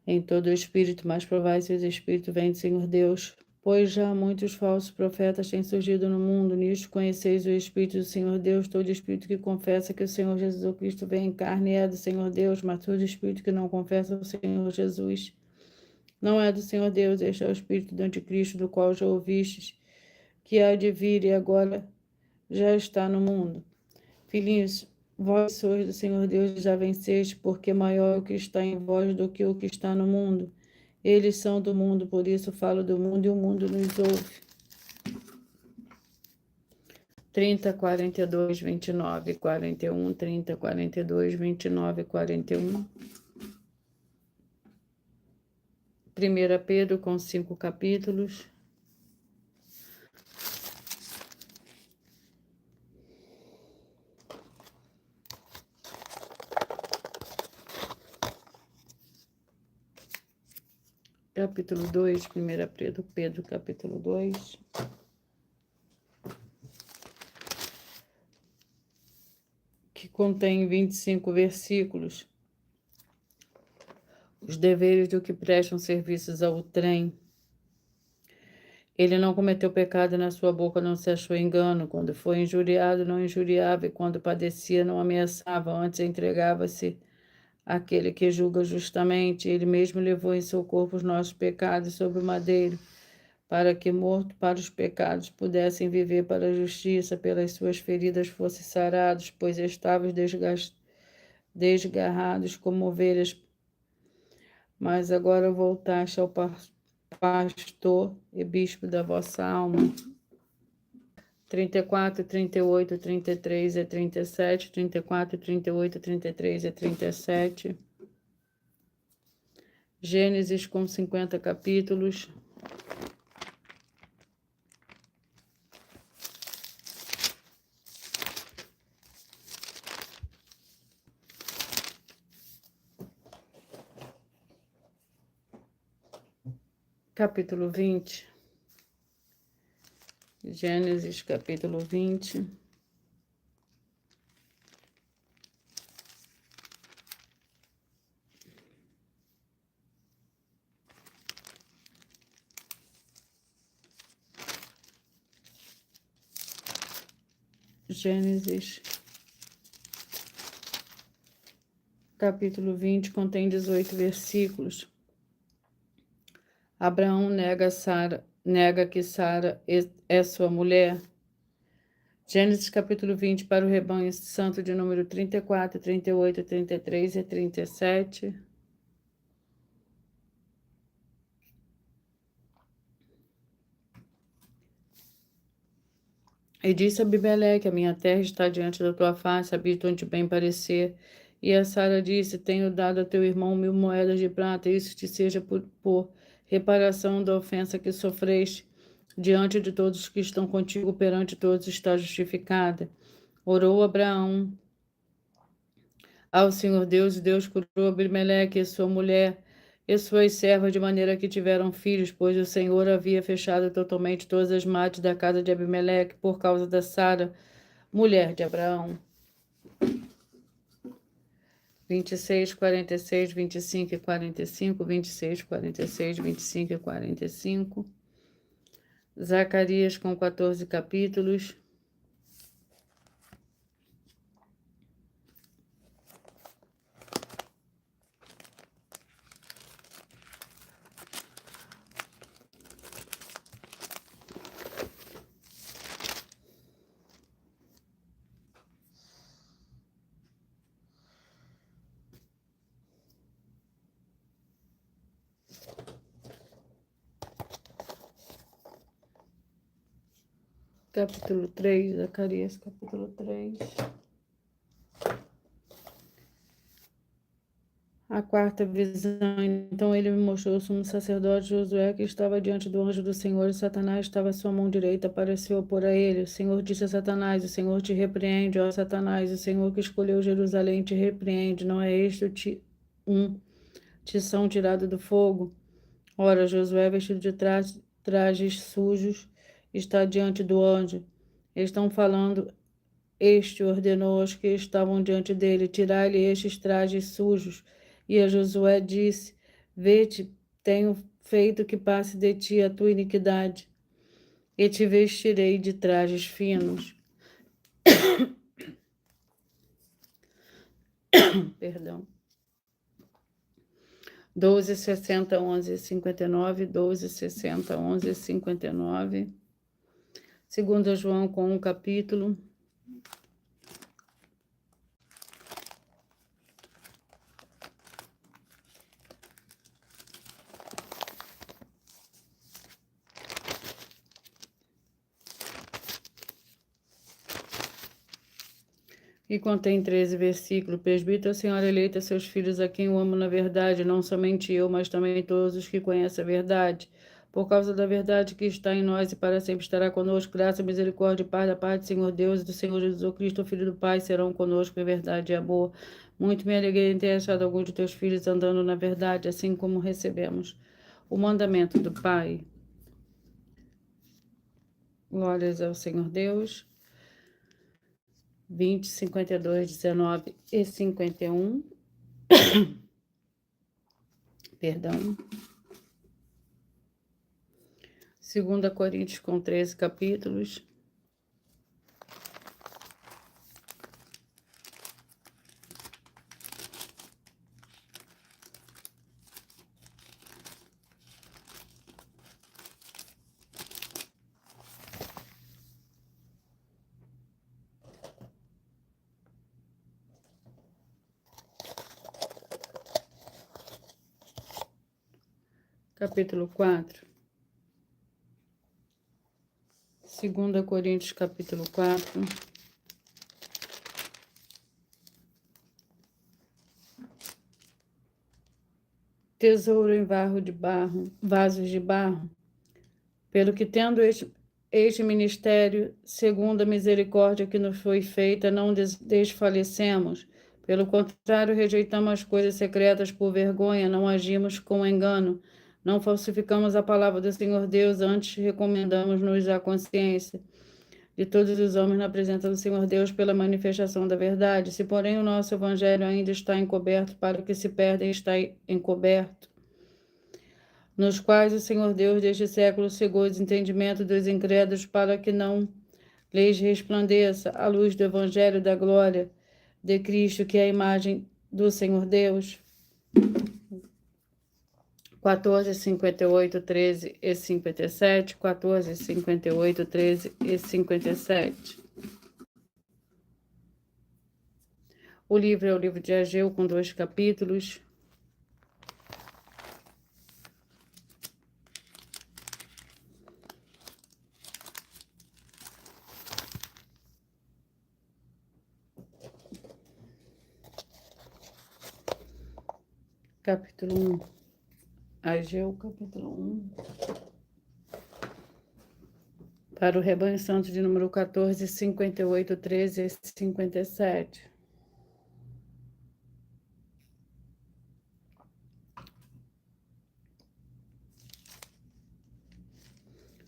em todo o espírito, mas provai se os espíritos vêm do Senhor Deus. Pois já muitos falsos profetas têm surgido no mundo. Nisto conheceis o Espírito do Senhor Deus. Todo espírito que confessa que o Senhor Jesus Cristo vem em carne é do Senhor Deus, mas todo espírito que não confessa o Senhor Jesus não é do Senhor Deus. Este é o espírito do anticristo, do qual já ouvistes, que há de vir e agora já está no mundo. Filhinhos, vós sois do Senhor Deus e já venceste, porque maior é o que está em vós do que o que está no mundo. Eles são do mundo, por isso falo do mundo e o mundo nos ouve. 30, 42, 29, 41, 30, 42, 29, 41. 1 Pedro com 5 capítulos. Capítulo 2, 1 Pedro, capítulo 2. Que contém 25 versículos. Os deveres do que prestam serviços ao trem. Ele não cometeu pecado, na sua boca não se achou engano. Quando foi injuriado, não injuriava, e quando padecia, não ameaçava, antes entregava-se àquele que julga justamente. Ele mesmo levou em seu corpo os nossos pecados sobre o madeiro, para que, morto para os pecados, pudessem viver para a justiça. Pelas suas feridas fossem sarados, pois estavas desgarrados como ovelhas, mas agora voltaste ao pastor e bispo da vossa alma. 34, 38, 33 e 37, 34, 38, 33 e 37. Gênesis com 50 capítulos. Capítulo 20. Gênesis, capítulo 20. Gênesis, capítulo 20, contém 18 versículos. Abraão nega que Sara é sua mulher. Gênesis capítulo 20 para o rebanho santo de número 34, 38, 33 e 37. E disse a Abimeleque: a minha terra está diante da tua face, habito onde bem parecer. E a Sara disse: tenho dado a teu irmão 1000 moedas de prata, isso te seja por reparação da ofensa que sofreste diante de todos os que estão contigo, perante todos está justificada. Orou Abraão ao Senhor Deus, e Deus curou Abimeleque e sua mulher e suas servas, de maneira que tiveram filhos, pois o Senhor havia fechado totalmente todas as mates da casa de Abimeleque por causa da Sara, mulher de Abraão. 26, 46, 25 e 45, 26, 46, 25 e 45. Zacarias com 14 capítulos. Capítulo 3, Zacarias, capítulo 3. A quarta visão, então ele me mostrou o sumo sacerdote Josué, que estava diante do anjo do Senhor, e Satanás estava à sua mão direita para se opor a ele. O Senhor disse a Satanás: o Senhor te repreende, ó Satanás, o Senhor que escolheu Jerusalém te repreende, não é este um tição tirado do fogo? Ora, Josué, vestido de trajes sujos, está diante do anjo. Estão falando, este ordenou aos que estavam diante dele: tirai-lhe estes trajes sujos. E a Josué disse: vê-te, tenho feito que passe de ti a tua iniquidade, e te vestirei de trajes finos. Perdão. 12, 60, 11, 59, 12, 60, 11, 59. 2 João com um capítulo. E contém 13 versículos. Presbítero, Senhora eleita, seus filhos, a quem eu amo na verdade, não somente eu, mas também todos os que conhecem a verdade. Por causa da verdade que está em nós e para sempre estará conosco, graça, misericórdia e paz da parte do Senhor Deus e do Senhor Jesus Cristo, o Filho do Pai, serão conosco em verdade e amor. Muito me alegrei em ter achado alguns de teus filhos andando na verdade, assim como recebemos o mandamento do Pai. Glórias ao Senhor Deus. 20, 52, 19 e 51. Perdão. 2 Coríntios com 13 capítulos. Capítulo 4. 2 Coríntios, capítulo 4. Tesouro em vasos de barro, pelo que tendo este ministério, segundo a misericórdia que nos foi feita, não desfalecemos. Pelo contrário, rejeitamos as coisas secretas por vergonha, não agimos com engano, não falsificamos a palavra do Senhor Deus, antes recomendamos-nos à consciência de todos os homens na presença do Senhor Deus pela manifestação da verdade. Se, porém, o nosso evangelho ainda está encoberto, para que se perdem está encoberto, nos quais o Senhor Deus deste século cegou o entendimento dos incrédulos, para que não lhes resplandeça a luz do evangelho da glória de Cristo, que é a imagem do Senhor Deus. 14, 58, 13 e 57, 14, 58, 13 e 57. O livro é o livro de Ageu, com 2 capítulos. Capítulo 1. Ageu, capítulo 1. Para o rebanho santo de número 14, 58, 13 e 57.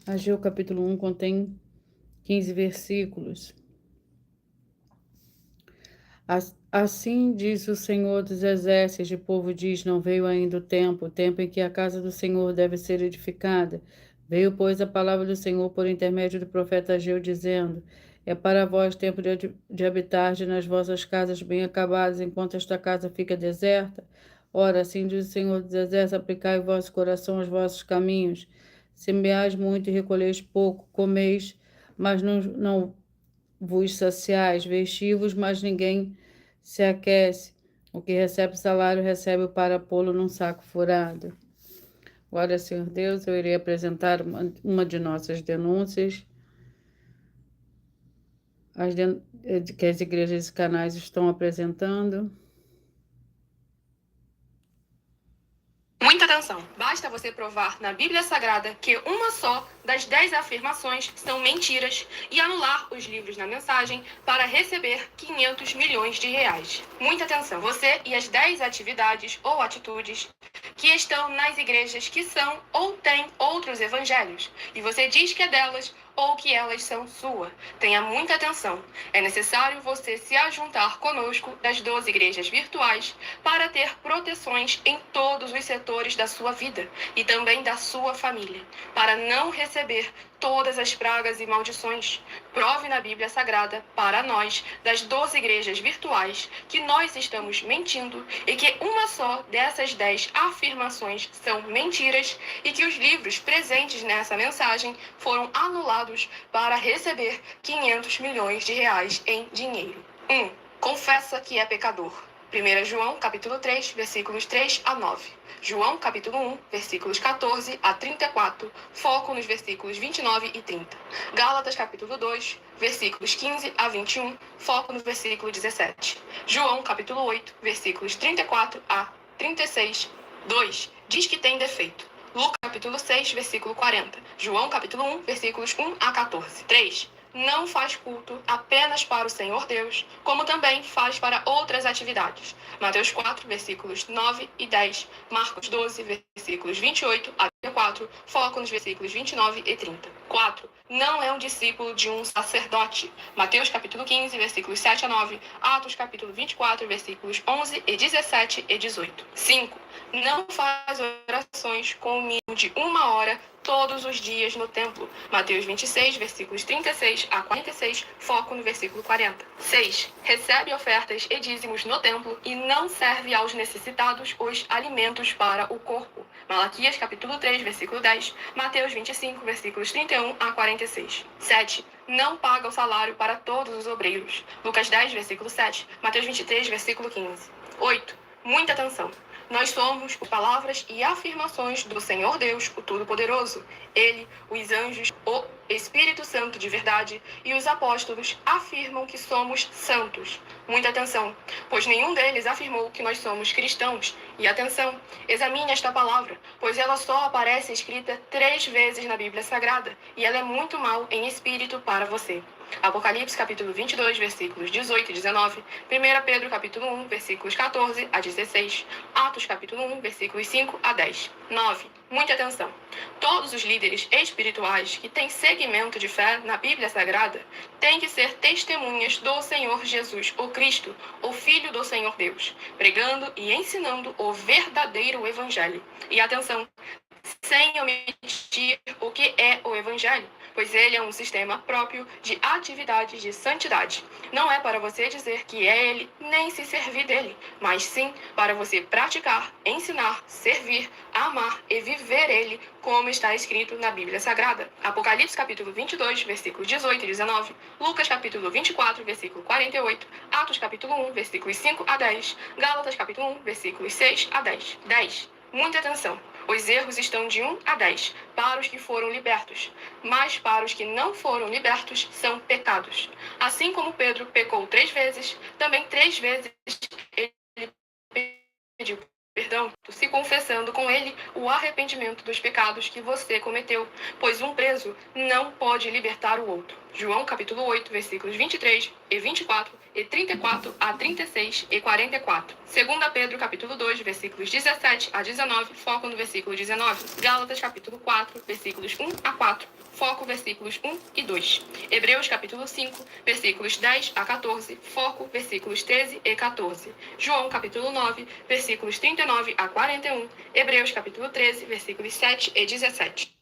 Ageu, capítulo 1, contém 15 versículos. Assim diz o Senhor dos Exércitos, o povo diz, não veio ainda o tempo em que a casa do Senhor deve ser edificada. Veio, pois, a palavra do Senhor por intermédio do profeta Ageu, dizendo, é para vós tempo de habitar nas vossas casas bem acabadas, enquanto esta casa fica deserta. Ora, assim diz o Senhor dos Exércitos, aplicai o vosso coração aos vossos caminhos. Semeais muito e recolheis pouco, comeis, mas não vos saciais, vestivos, mas ninguém se aquece. O que recebe salário, recebe para pô-lo num saco furado. Glória ao Senhor Deus, eu irei apresentar uma de nossas denúncias, que as igrejas e canais estão apresentando. Muita atenção! Basta você provar na Bíblia Sagrada que uma só das 10 afirmações são mentiras e anular os livros na mensagem para receber 500 milhões de reais. Muita atenção! Você e as 10 atividades ou atitudes que estão nas igrejas que são ou têm outros evangelhos, e você diz que é delas ou que elas são sua. Tenha muita atenção. É necessário você se ajuntar conosco das 12 igrejas virtuais para ter proteções em todos os setores da sua vida e também da sua família, para não receber todas as pragas e maldições. Prove na Bíblia Sagrada para nós, das 12 igrejas virtuais, que nós estamos mentindo e que uma só dessas 10 afirmações são mentiras e que os livros presentes nessa mensagem foram anulados para receber 500 milhões de reais em dinheiro. 1. Confessa que é pecador. 1 João, capítulo 3, versículos 3 a 9. João, capítulo 1, versículos 14 a 34, foco nos versículos 29 e 30. Gálatas, capítulo 2, versículos 15 a 21, foco no versículo 17. João, capítulo 8, versículos 34 a 36, 2. Diz que tem defeito. Lucas, capítulo 6, versículo 40. João, capítulo 1, versículos 1 a 14. 3. Não faz culto apenas para o Senhor Deus, como também faz para outras atividades. Mateus 4, versículos 9 e 10. Marcos 12, versículos 28 a 34. Foco nos versículos 29 e 30. 4. Não é um discípulo de um sacerdote. Mateus capítulo 15, versículos 7 a 9. Atos capítulo 24, versículos 11 e 17 e 18. 5. Não faz orações com o mínimo de 1 hora todos os dias no templo. Mateus 26, versículos 36 a 46, foco no versículo 40. 6. Recebe ofertas e dízimos no templo e não serve aos necessitados os alimentos para o corpo. Malaquias capítulo 3, versículo 10, Mateus 25, versículos 31 a 46. 7. Não paga o salário para todos os obreiros. Lucas 10, versículo 7, Mateus 23, versículo 15. 8. Muita atenção. Nós somos palavras e afirmações do Senhor Deus, o Todo-Poderoso. Ele, os anjos, o Espírito Santo de verdade e os apóstolos afirmam que somos santos. Muita atenção, pois nenhum deles afirmou que nós somos cristãos. E atenção, examine esta palavra, pois ela só aparece escrita 3 vezes na Bíblia Sagrada, e ela é muito mal em espírito para você. Apocalipse capítulo 22, versículos 18 e 19, 1 Pedro capítulo 1, versículos 14 a 16, Atos capítulo 1, versículos 5 a 10. 9. Muita atenção. Todos os líderes espirituais que têm segmento de fé na Bíblia Sagrada têm que ser testemunhas do Senhor Jesus, o Cristo, o Filho do Senhor Deus, pregando e ensinando o verdadeiro Evangelho. E atenção, sem omitir o que é o Evangelho, pois ele é um sistema próprio de atividades de santidade. Não é para você dizer que é ele, nem se servir dele, mas sim para você praticar, ensinar, servir, amar e viver ele, como está escrito na Bíblia Sagrada. Apocalipse capítulo 22, versículos 18 e 19, Lucas capítulo 24, versículo 48, Atos capítulo 1, versículos 5 a 10, Gálatas capítulo 1, versículos 6 a 10. 10. Muita atenção. Os erros estão de 1 a 10 para os que foram libertos, mas para os que não foram libertos são pecados. Assim como Pedro pecou 3 vezes, também 3 vezes ele pediu perdão, se confessando com ele o arrependimento dos pecados que você cometeu, pois um preso não pode libertar o outro. João capítulo 8, versículos 23 e 24 e 34 a 36 e 44. 2 Pedro capítulo 2, versículos 17 a 19, foco no versículo 19. Gálatas capítulo 4, versículos 1 a 4, foco versículos 1 e 2. Hebreus capítulo 5, versículos 10 a 14, foco versículos 13 e 14. João capítulo 9, versículos 39 a 41. Hebreus capítulo 13, versículos 7 e 17.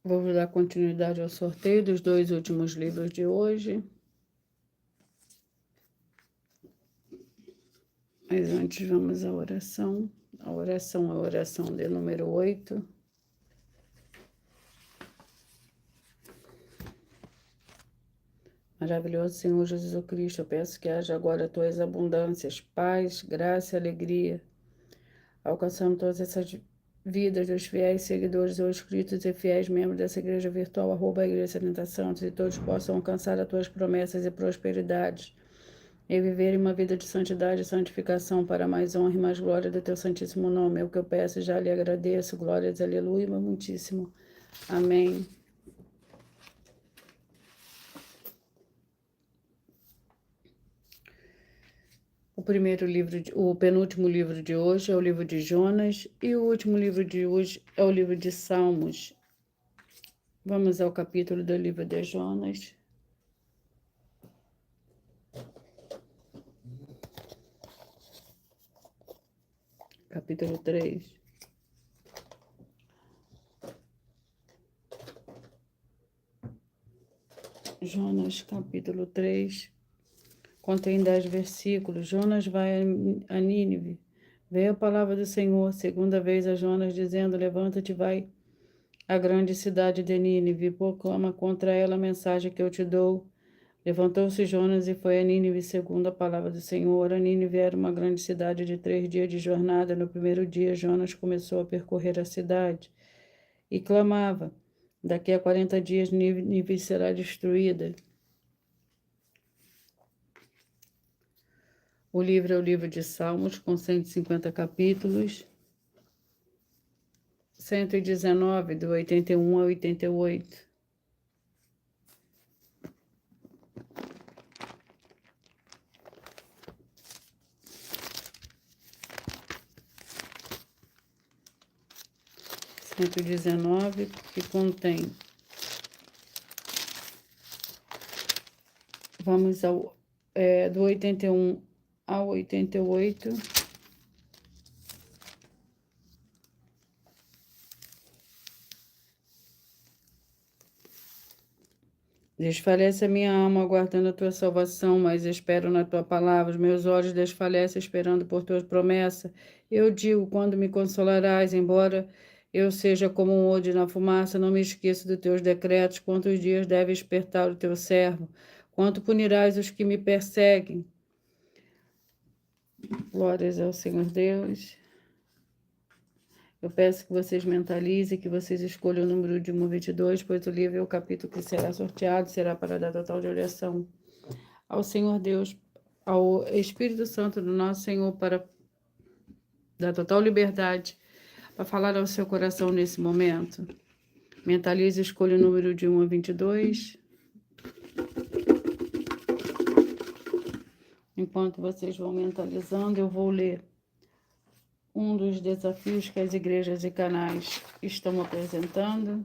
Vou dar continuidade ao sorteio dos 2 últimos livros de hoje. Mas antes vamos à oração. A oração é a oração de número 8. Maravilhoso Senhor Jesus Cristo, eu peço que haja agora tuas abundâncias, paz, graça e alegria, alcançando todas essas vidas dos fiéis seguidores ou inscritos e fiéis membros dessa igreja virtual, @Igreja 70 Santos, e todos possam alcançar as tuas promessas e prosperidades, e viverem uma vida de santidade e santificação para mais honra e mais glória do teu santíssimo nome. É o que eu peço e já lhe agradeço. Glórias, aleluia, meu muitíssimo. Amém. O penúltimo livro de hoje é o livro de Jonas, e o último livro de hoje é o livro de Salmos. Vamos ao capítulo do livro de Jonas. Capítulo 3. Jonas, capítulo 3. Contém 10 versículos. Jonas vai a Nínive. Veio a palavra do Senhor, segunda vez a Jonas, dizendo: levanta-te, vai à grande cidade de Nínive, e proclama contra ela a mensagem que eu te dou. Levantou-se Jonas e foi a Nínive, segundo a palavra do Senhor. A Nínive era uma grande cidade de 3 dias de jornada. No primeiro dia, Jonas começou a percorrer a cidade e clamava: daqui a 40 dias Nínive será destruída. O livro é o livro de Salmos, com 150 capítulos, 119, do 81 ao 88. Que contém. Vamos ao do 81 ao 88. Desfalece a minha alma, aguardando a tua salvação, mas espero na tua palavra. Os meus olhos desfalecem, esperando por tua promessa. Eu digo, quando me consolarás, embora eu seja como um odre na fumaça, não me esqueço dos teus decretos. Quantos dias deve espertar o teu servo? Quanto punirás os que me perseguem? Glórias ao Senhor Deus. Eu peço que vocês mentalizem, que vocês escolham o número de 1 a 22, pois o livro é o capítulo que será sorteado, será para dar total direção ao Senhor Deus, ao Espírito Santo do nosso Senhor, para dar total liberdade, para falar ao seu coração nesse momento. Mentalize, escolha o número de 1 a 22. Enquanto vocês vão mentalizando, eu vou ler um dos desafios que as igrejas e canais estão apresentando.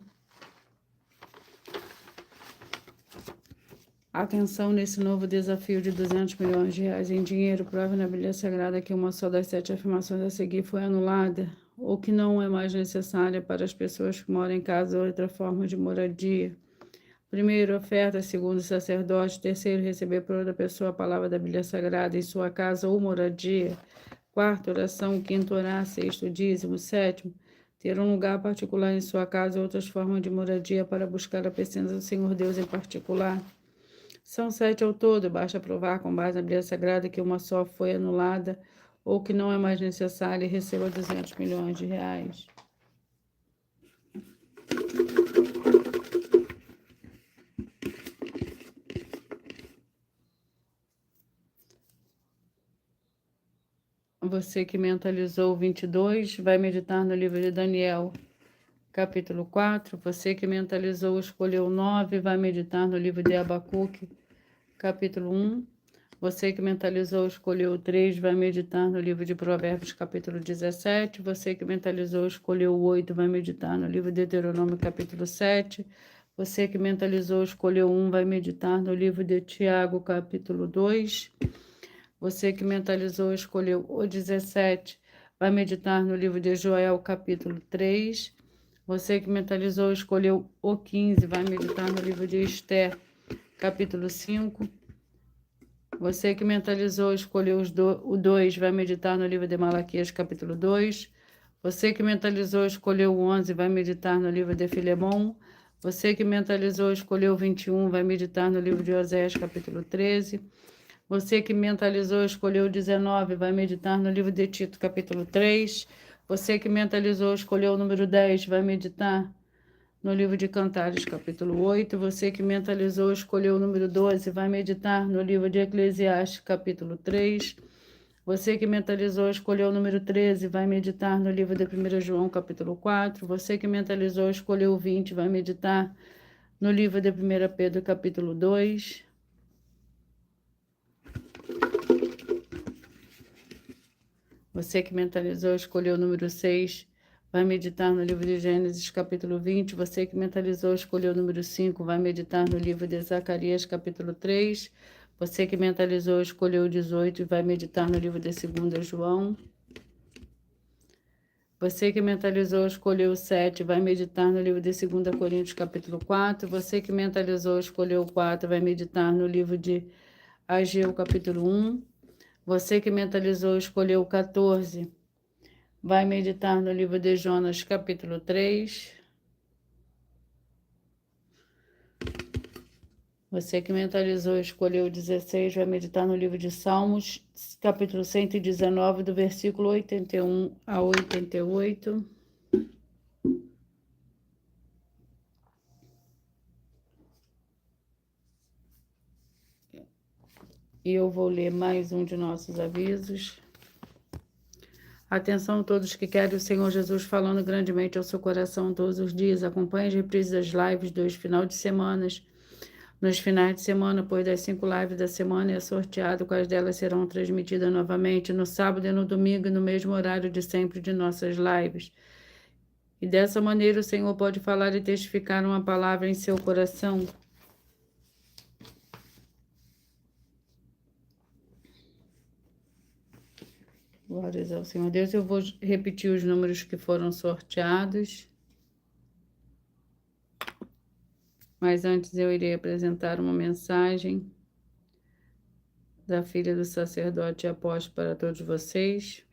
Atenção nesse novo desafio de 200 milhões de reais em dinheiro. Prove na Bíblia Sagrada que uma só das 7 afirmações a seguir foi anulada, ou que não é mais necessária para as pessoas que moram em casa ou outra forma de moradia. Primeiro, oferta. Segundo, sacerdote. Terceiro, receber por outra pessoa a palavra da Bíblia Sagrada em sua casa ou moradia. Quarto, oração. Quinto, orar. Sexto, dízimo. Sétimo, ter um lugar particular em sua casa ou outras formas de moradia para buscar a presença do Senhor Deus em particular. São 7 ao todo, basta provar com base na Bíblia Sagrada que uma só foi anulada ou que não é mais necessária e receba 200 milhões de reais. Você que mentalizou o 22, vai meditar no livro de Daniel, capítulo 4. Você que mentalizou, escolheu o 9, vai meditar no livro de Abacuque, capítulo 1. Você que mentalizou, escolheu o 3, vai meditar no livro de Provérbios, capítulo 17. Você que mentalizou, escolheu o 8, vai meditar no livro de Deuteronômio, capítulo 7. Você que mentalizou, escolheu 1, vai meditar no livro de Tiago, capítulo 2. Você que mentalizou, escolheu o 17, vai meditar no livro de Joel, capítulo 3. Você que mentalizou, escolheu o 15, vai meditar no livro de Esther, capítulo 5. Você que mentalizou, escolheu o 2, vai meditar no livro de Malaquias, capítulo 2. Você que mentalizou, escolheu o 11, vai meditar no livro de Filemon. Você que mentalizou, escolheu o 21, vai meditar no livro de Oséias, capítulo 13. Você que mentalizou, escolheu o 19, vai meditar no livro de Tito, capítulo 3. Você que mentalizou, escolheu o número 10, vai meditar no livro de Cantares, capítulo 8. Você que mentalizou, escolheu o número 12, vai meditar no livro de Eclesiastes, capítulo 3. Você que mentalizou, escolheu o número 13, vai meditar no livro de 1 João, capítulo 4. Você que mentalizou, escolheu o 20, vai meditar no livro de 1 Pedro, capítulo 2. Você que mentalizou, escolheu o número 6, vai meditar no livro de Gênesis, capítulo 20. Você que mentalizou, escolheu o número 5, vai meditar no livro de Zacarias, capítulo 3. Você que mentalizou, escolheu o 18 e vai meditar no livro de 2 João. Você que mentalizou, escolheu o 7, vai meditar no livro de 2 Coríntios, capítulo 4. Você que mentalizou, escolheu o 4, vai meditar no livro de Ageu, capítulo 1. Você que mentalizou, escolheu o 14, vai meditar no livro de Jonas, capítulo 3. Você que mentalizou, escolheu o 16, vai meditar no livro de Salmos, capítulo 119, do versículo 81 a 88. E eu vou ler mais um de nossos avisos. Atenção a todos que querem o Senhor Jesus falando grandemente ao seu coração todos os dias. Acompanhe as reprises das lives dos finais de semana. Nos finais de semana, depois das 5 lives da semana, é sorteado quais delas serão transmitidas novamente no sábado e no domingo, no mesmo horário de sempre de nossas lives. E dessa maneira o Senhor pode falar e testificar uma palavra em seu coração. Glórias ao Senhor Deus. Eu vou repetir os números que foram sorteados. Mas antes eu irei apresentar uma mensagem da filha do sacerdote e apóstolo para todos vocês.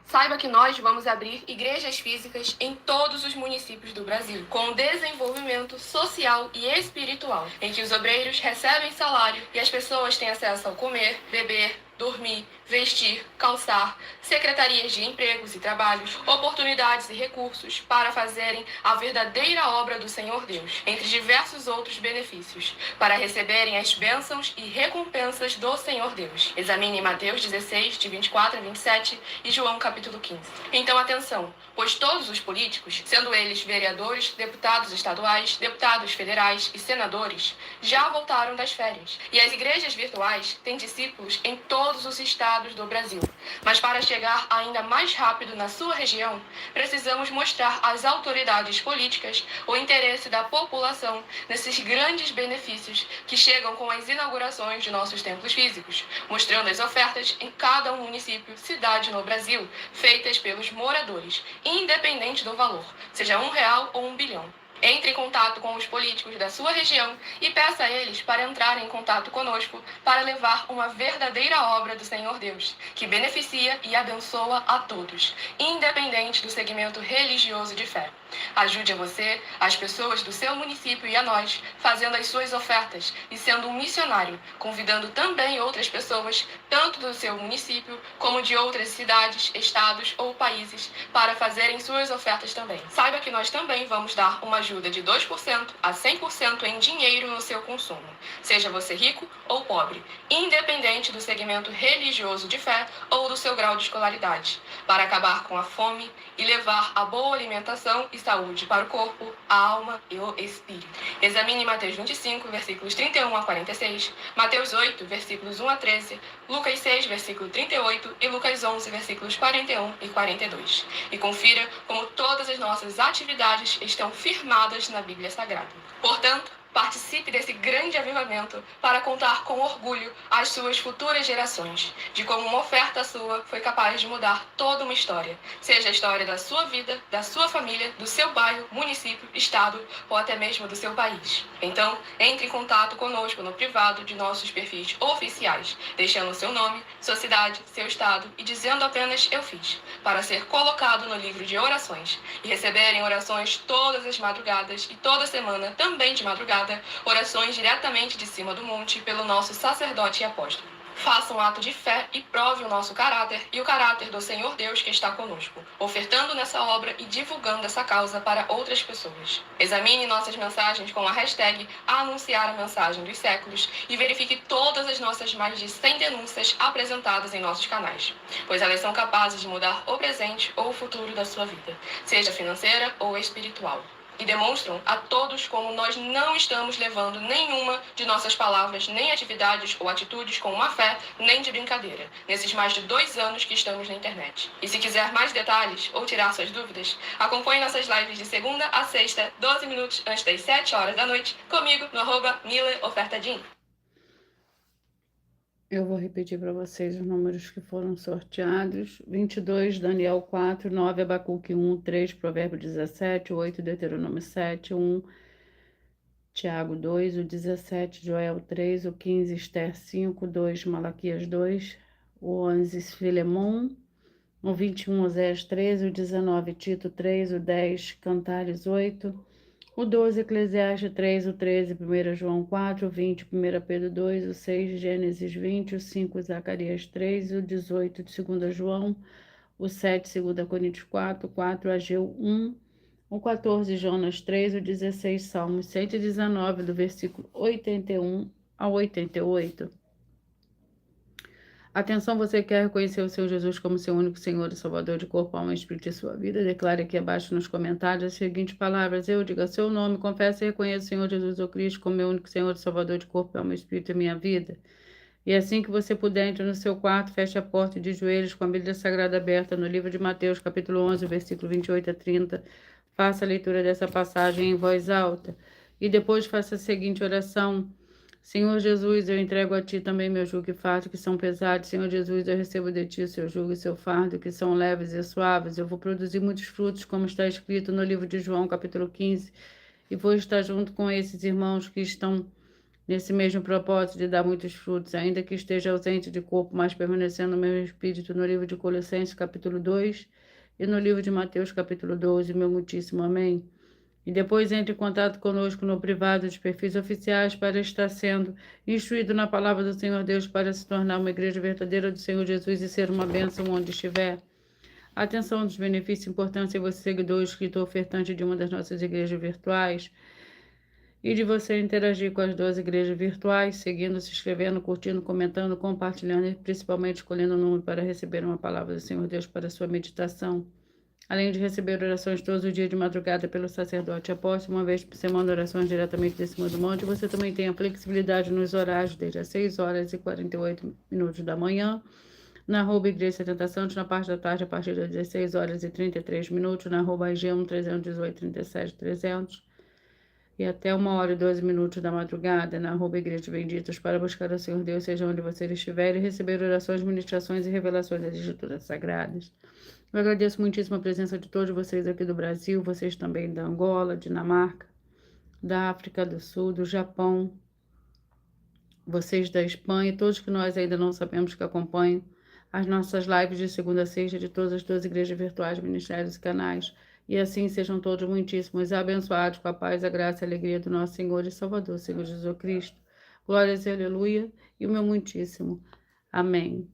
Saiba que nós vamos abrir igrejas físicas em todos os municípios do Brasil, com desenvolvimento social e espiritual, em que os obreiros recebem salário e as pessoas têm acesso ao comer, beber, dormir, vestir, calçar, secretarias de empregos e trabalhos, oportunidades e recursos para fazerem a verdadeira obra do Senhor Deus, entre diversos outros benefícios, para receberem as bênçãos e recompensas do Senhor Deus. Examine Mateus 16, de 24 a 27 e João capítulo 15. Então atenção, pois todos os políticos, sendo eles vereadores, deputados estaduais, deputados federais e senadores, já voltaram das férias. E as igrejas virtuais têm discípulos em todos os estados do Brasil. Mas para chegar ainda mais rápido na sua região, precisamos mostrar às autoridades políticas o interesse da população nesses grandes benefícios que chegam com as inaugurações de nossos templos físicos, mostrando as ofertas em cada município, cidade no Brasil, feitas pelos moradores, independente do valor, seja R$1 ou 1 bilhão. Entre em contato com os políticos da sua região e peça a eles para entrarem em contato conosco para levar uma verdadeira obra do Senhor Deus, que beneficia e abençoa a todos, independente do segmento religioso de fé. Ajude a você, as pessoas do seu município e a nós, fazendo as suas ofertas e sendo um missionário, convidando também outras pessoas, tanto do seu município como de outras cidades, estados ou países, para fazerem suas ofertas também. Saiba que nós também vamos dar uma ajuda de 2% a 100% em dinheiro no seu consumo, seja você rico ou pobre, independente do segmento religioso de fé ou do seu grau de escolaridade, para acabar com a fome e levar a boa alimentação e saúde para o corpo, a alma e o espírito. Examine Mateus 25, versículos 31 a 46, Mateus 8, versículos 1 a 13, Lucas 6, versículo 38 e Lucas 11, versículos 41 e 42. E confira como todas as nossas atividades estão firmadas na Bíblia Sagrada. Portanto, participe desse grande avivamento para contar com orgulho às suas futuras gerações, de como uma oferta sua foi capaz de mudar toda uma história, seja a história da sua vida, da sua família, do seu bairro, município, estado ou até mesmo do seu país. Então, entre em contato conosco no privado de nossos perfis oficiais, deixando seu nome, sua cidade, seu estado e dizendo apenas "eu fiz", para ser colocado no livro de orações e receberem orações todas as madrugadas e toda semana, também de madrugada, orações diretamente de cima do monte pelo nosso sacerdote e apóstolo. Faça um ato de fé e prove o nosso caráter e o caráter do Senhor Deus que está conosco, ofertando nessa obra e divulgando essa causa para outras pessoas. Examine nossas mensagens com a hashtag #anunciar a mensagem dos séculos e verifique todas as nossas mais de 100 denúncias apresentadas em nossos canais, pois elas são capazes de mudar o presente ou o futuro da sua vida, seja financeira ou espiritual. E demonstram a todos como nós não estamos levando nenhuma de nossas palavras, nem atividades ou atitudes com má fé, nem de brincadeira, nesses mais de 2 anos que estamos na internet. E se quiser mais detalhes ou tirar suas dúvidas, acompanhe nossas lives de segunda a sexta, 12 minutos antes das 7 horas da noite, comigo no @MileOfertaDin. Eu vou repetir para vocês os números que foram sorteados: 22, Daniel 4, 9, Abacuque 1, 3, Provérbio 17, 8, Deuteronômio 7, 1, Tiago 2, o 17, Joel 3, o 15, Esther 5, 2, Malaquias 2, o 11, Filemon, o 21, Oséias 13, o 19, Tito 3, o 10, Cantares 8, o 12, Eclesiastes 3, o 13, 1 João 4, o 20, 1 Pedro 2, o 6, Gênesis 20, o 5, Zacarias 3, o 18, 2 João, o 7, 2 Coríntios 4, 4, Ageu 1, o 14, Jonas 3, o 16, Salmos 119, do versículo 81 ao 88. Atenção, você quer reconhecer o Senhor Jesus como seu único Senhor e Salvador de corpo, alma e espírito de sua vida? Declare aqui abaixo nos comentários as seguintes palavras: eu, diga seu nome, confesso e reconheço o Senhor Jesus ou Cristo como meu único Senhor e Salvador de corpo, alma e espírito de minha vida. E assim que você puder, entre no seu quarto, feche a porta e de joelhos com a Bíblia Sagrada aberta no livro de Mateus, capítulo 11, versículo 28 a 30. Faça a leitura dessa passagem em voz alta e depois faça a seguinte oração: Senhor Jesus, eu entrego a Ti também meu jugo e fardo que são pesados. Senhor Jesus, eu recebo de Ti o seu jugo e seu fardo que são leves e suaves. Eu vou produzir muitos frutos, como está escrito no livro de João, capítulo 15. e vou estar junto com esses irmãos que estão nesse mesmo propósito de dar muitos frutos, ainda que esteja ausente de corpo, mas permanecendo no meu espírito, no livro de Colossenses, capítulo 2, e no livro de Mateus, capítulo 12, meu muitíssimo amém. E depois entre em contato conosco no privado de perfis oficiais para estar sendo instruído na palavra do Senhor Deus para se tornar uma igreja verdadeira do Senhor Jesus e ser uma bênção onde estiver. Atenção dos benefícios importantes em você, seguidor, escritor, ofertante de uma das nossas igrejas virtuais, e de você interagir com as 12 igrejas virtuais, seguindo, se inscrevendo, curtindo, comentando, compartilhando e principalmente escolhendo o número para receber uma palavra do Senhor Deus para a sua meditação. Além de receber orações todos os dias de madrugada pelo sacerdote apóstolo, uma vez por semana, orações diretamente de cima do monte, você também tem a flexibilidade nos horários, desde as 6 horas e 48 minutos da manhã, na @Igreja 70 Santos, na parte da tarde, a partir das 16 horas e 33 minutos, na @IG1 318 37 300, e até 1 hora e 12 minutos da madrugada, na @Igreja Benditos, para buscar o Senhor Deus, seja onde você estiver, e receber orações, ministrações e revelações das Escrituras Sagradas. Eu agradeço muitíssimo a presença de todos vocês aqui do Brasil, vocês também da Angola, Dinamarca, da África do Sul, do Japão, vocês da Espanha, todos que nós ainda não sabemos que acompanham as nossas lives de segunda a sexta de todas as 12 igrejas virtuais, ministérios e canais. E assim sejam todos muitíssimos abençoados com a paz, a graça e a alegria do nosso Senhor e Salvador, Senhor Jesus Cristo. Glórias e aleluia, e o meu muitíssimo. Amém.